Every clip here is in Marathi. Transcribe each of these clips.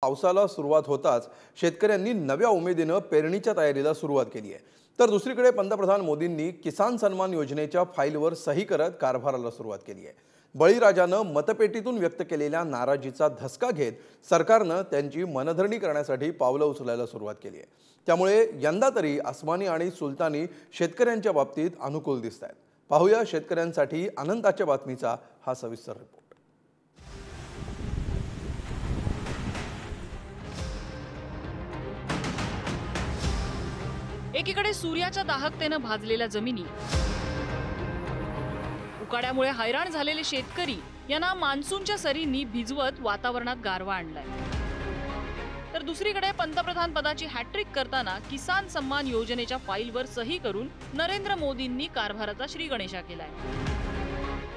पावसाला सुरुवात होताच शेतकऱ्यांनी नव्या उमेदीने पेरणीच्या तयारीला सुरुवात केली आहे। तर दुसरीकडे पंतप्रधान मोदींनी किसान सन्मान योजनेच्या फाईलवर सही करत कारभाराला सुरुवात केली आहे। बळीराजानं मतपेटीतून व्यक्त केलेल्या नाराजीचा धसका घेत सरकारनं त्यांची मनधरणी करण्यासाठी पावलं उचलायला सुरुवात केली आहे। त्यामुळे यंदा तरी आसमानी आणि सुलतानी शेतकऱ्यांच्या बाबतीत अनुकूल दिसतात। पाहूया शेतकऱ्यांसाठी आनंदाच्या बातमीचा हा सविस्तर रिपोर्ट। एकीकडे सूर्याच्या दाहकतेने भाजलेल्या जमिनी, उकाड्यामुळे हैराण झालेले शेतकरी यांना मान्सूनच्या सरींनी भिजवत वातावरणात गारवा आणलाय। तर दुसरीकडे पंतप्रधान पदाची हॅट्रिक करताना किसान सन्मान योजनेच्या फाईलवर सही करून नरेंद्र मोदींनी कारभाराचा श्रीगणेशा केलाय।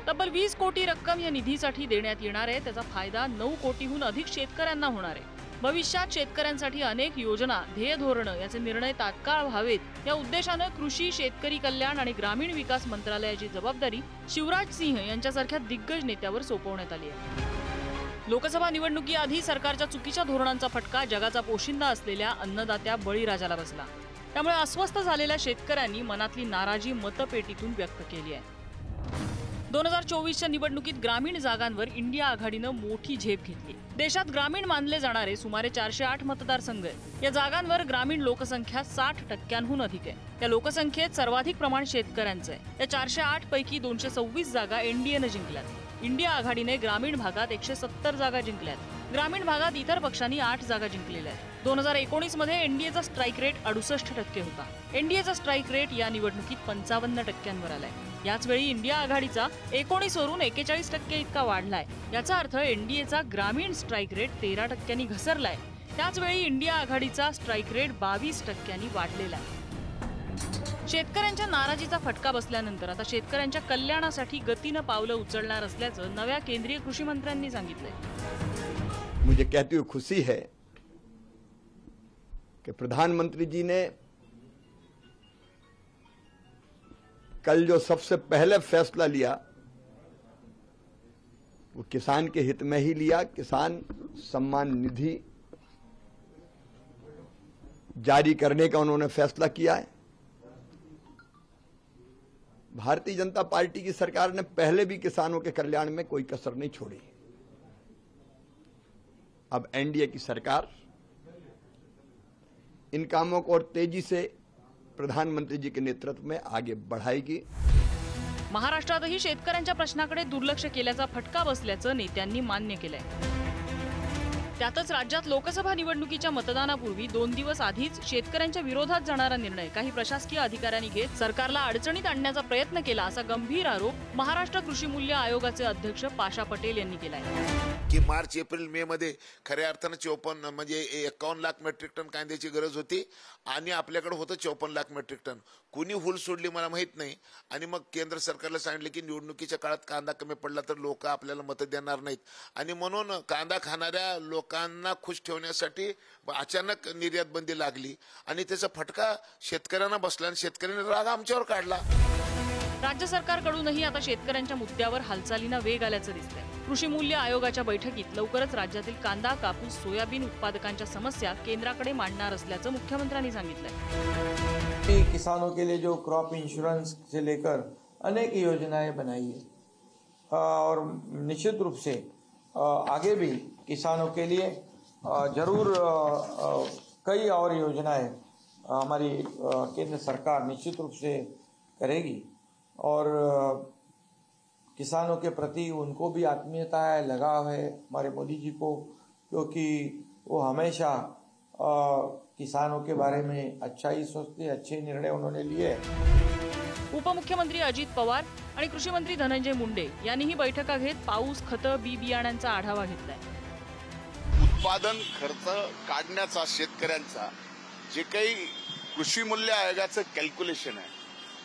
तब्बल 20 कोटी रक्कम या निधीसाठी देण्यात येणार आहे। त्याचा फायदा 9 कोटीहून अधिक शेतकऱ्यांना होणार आहे। भविष्यात शेतकऱ्यांसाठी अनेक योजना, ध्येय धोरणं याचे निर्णय तात्काळ व्हावेत या उद्देशाने कृषी, शेतकरी कल्याण आणि ग्रामीण विकास मंत्रालयाची जबाबदारी शिवराज सिंह यांच्यासारख्या दिग्गज नेत्यावर सोपवण्यात आली आहे। लोकसभा निवडणुकीआधी सरकारच्या चुकीच्या धोरणांचा फटका जगाचा पोशिंदा असलेल्या अन्नदात्या बळीराजाला बसला। त्यामुळे अस्वस्थ झालेल्या शेतकऱ्यांनी मनातली नाराजी मतपेटीतून व्यक्त केली आहे। 2024च्या निवडणुकीत ग्रामीण जागांवर इंडिया आघाडीनं मोठी झेप घेतली। देशात ग्रामीण मानले जाणारे सुमारे 408 मतदारसंघ आहेत। या जागांवर ग्रामीण लोकसंख्या 60% अधिक आहे। या लोकसंख्येत सर्वाधिक प्रमाण शेतकऱ्यांचं आहे। या 408 पैकी 226 जागा एनडीएने जिंकल्यात। इंडिया आघाडीने ग्रामीण भागात 170 जागा जिंकल्यात। ग्रामीण भागात इतर पक्षांनी 8 जागा जिंकलेल्या आहेत। 2019 मध्ये एनडीएचा स्ट्राईक रेट 68% होता। एनडीएचा स्ट्राईक रेट या निवडणुकीत 55% आलाय। याच वेळी इंडिया आघाडीचा 19 वरून 41% इतका वाढलाय। याचा अर्थ एनडीएचा ग्रामीण स्ट्राईक रेट 13% घसरलाय। त्याच वेळी इंडिया आघाडीचा स्ट्राईक रेट 22% वाढलेला आहे। शेतकऱ्यांच्या नाराजीचा फटका बसल्यानंतर आता शेतकऱ्यांच्या कल्याणासाठी गतीनं पावलं उचलणार असल्याचं नव्या केंद्रीय कृषी मंत्र्यांनी सांगितलंय। मुझे कहती हुई खुशी है कि प्रधानमंत्री जी ने कल जो सबसे पहले फैसला लिया वो किसान के हित में ही लिया। किसान सम्मान निधि जारी करने का उन्होंने फैसला किया है। भारतीय जनता पार्टी की सरकार ने पहले भी किसानों के कल्याण में कोई कसर नहीं छोड़ी। अब एनडीए की सरकार इन कामों को और तेजी से प्रधानमंत्री जी के नेतृत्व में आगे बढ़ाएगी। महाराष्ट्रातही शेतकऱ्यांच्या प्रश्नाकडे दुर्लक्ष केल्याचा फटका बसल्याचं नेत्यांनी मान्य केलंय। त्यातच राज्यात लोकसभा निवडणुकीच्या मतदानापूर्वी 2 दिवस आधीच शेतकऱ्यांच्या विरोधात जाणारा निर्णय काही प्रशासकीय अधिकाऱ्यांनी घेत सरकारला अडचणीत आणण्याचा प्रयत्न केला असा गंभीर आरोप महाराष्ट्र कृषी मूल्य आयोगाचे अध्यक्ष पाशा पटेल यांनी केलाय। की मार्च एप्रिल मे मध्ये खऱ्या अर्थाने 54 म्हणजे 51 लाख मेट्रिक टन कांद्याची गरज होती आणि आपल्याकडे होतं 54 लाख मेट्रिक टन। कुणी हुल सोडली मला माहित नाही। आणि मग केंद्र सरकारला सांगितले की निवडणुकीच्या काळात कांदा कमी पडला तर लोक आपल्याला मत देणार नाहीत आणि म्हणून कांदा खाणाऱ्या लोकांना खुश ठेवण्यासाठी अचानक निर्यात बंदी लागली आणि त्याचा फटका शेतकऱ्यांना बसला आणि शेतकऱ्यांनी राग आमच्यावर काढला। राज्य सरकारकडूनही आता शेतकऱ्यांच्या मुद्द्यावर हालचालींना वेग आल्याचं दिसतंय। कृषी मूल्य आयोगाच्या बैठकीत लवकरच राज्यातील कांदा, कापूस, सोयाबीन उत्पादकांच्या समस्या केंद्राकडे मांडणार असल्याचं मुख्यमंत्र्यांनी सांगितलंय। किसानों के लिए जो क्रॉप इंश्योरेंस से लेकर अनेक योजनाएं बनाई है और निश्चित रूप से आगे भी किसानों के लिए जरूर कई और योजनाएं हमारी केंद्र सरकार निश्चित रूप से करेगी और किसानों के प्रति उनको भी आत्मीयता है, लगाव है हमारे मोदी जी को, क्योंकि वो हमेशा किसानों के बारे में अच्छा ही सोचते, अच्छे निर्णय उन्होंने लिए। उपमुख्यमंत्री अजित पवार आणि कृषी मंत्री धनंजय मुंडे यांनीही बैठका घेत पाऊस, खतं, बी बियाण्यांचा आढावा घेतलाय। उत्पादन खर्च काढण्याचा शेतकऱ्यांचा जे काही कृषी मूल्य आयोगाचं कॅल्क्युलेशन आहे,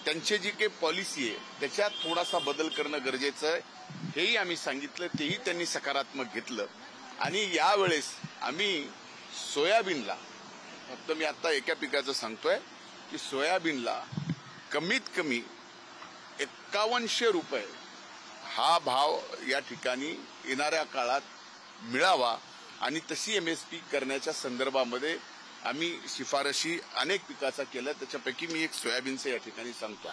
त्यांची जी काही पॉलिसी आहे त्याच्यात थोडासा बदल करणं गरजेचं आहे, हेही आम्ही सांगितलं। तेही त्यांनी सकारात्मक घेतलं आणि यावेळेस आम्ही सोयाबीनला, फक्त मी आता एका पिकाचं सांगतोय की सोयाबीनला कमीत कमी 5100 रुपये हा भाव या ठिकाणी येणाऱ्या काळात मिळावा आणि तशी MSP करण्याच्या संदर्भामध्ये आम्ही शिफारशी अनेक पिकाचा केल्या, त्याच्यापैकी मी एक सोयाबीनचं या ठिकाणी सांगतो.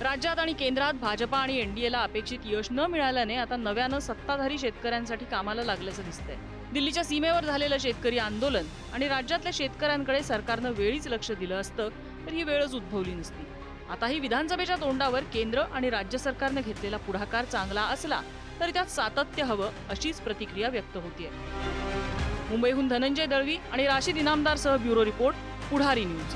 राज्यात आणि केंद्रात भाजपा आणि NDAला अपेक्षित यश न मिळाल्याने आता नव्यानं सत्ताधारी शेतकऱ्यांसाठी कामाला लागल्याचं दिसतंय. दिल्लीच्या सीमेवर झालेलं शेतकरी आंदोलन आणि राज्यातल्या शेतकऱ्यांकडे सरकारनं वेळीच लक्ष दिलं असतं तर ही वेळच उद्भवली नसती. आताही विधानसभेच्या तोंडावर केंद्र आणि राज्य सरकारने घेतलेला पुढाकार चांगला असला तरी त्यात सातत्य हवं अशीच प्रतिक्रिया व्यक्त होतीये. मुंबईहून धनंजय दळवी आणि राशीद इनामदारसह ब्युरो रिपोर्ट, पुढारी न्यूज.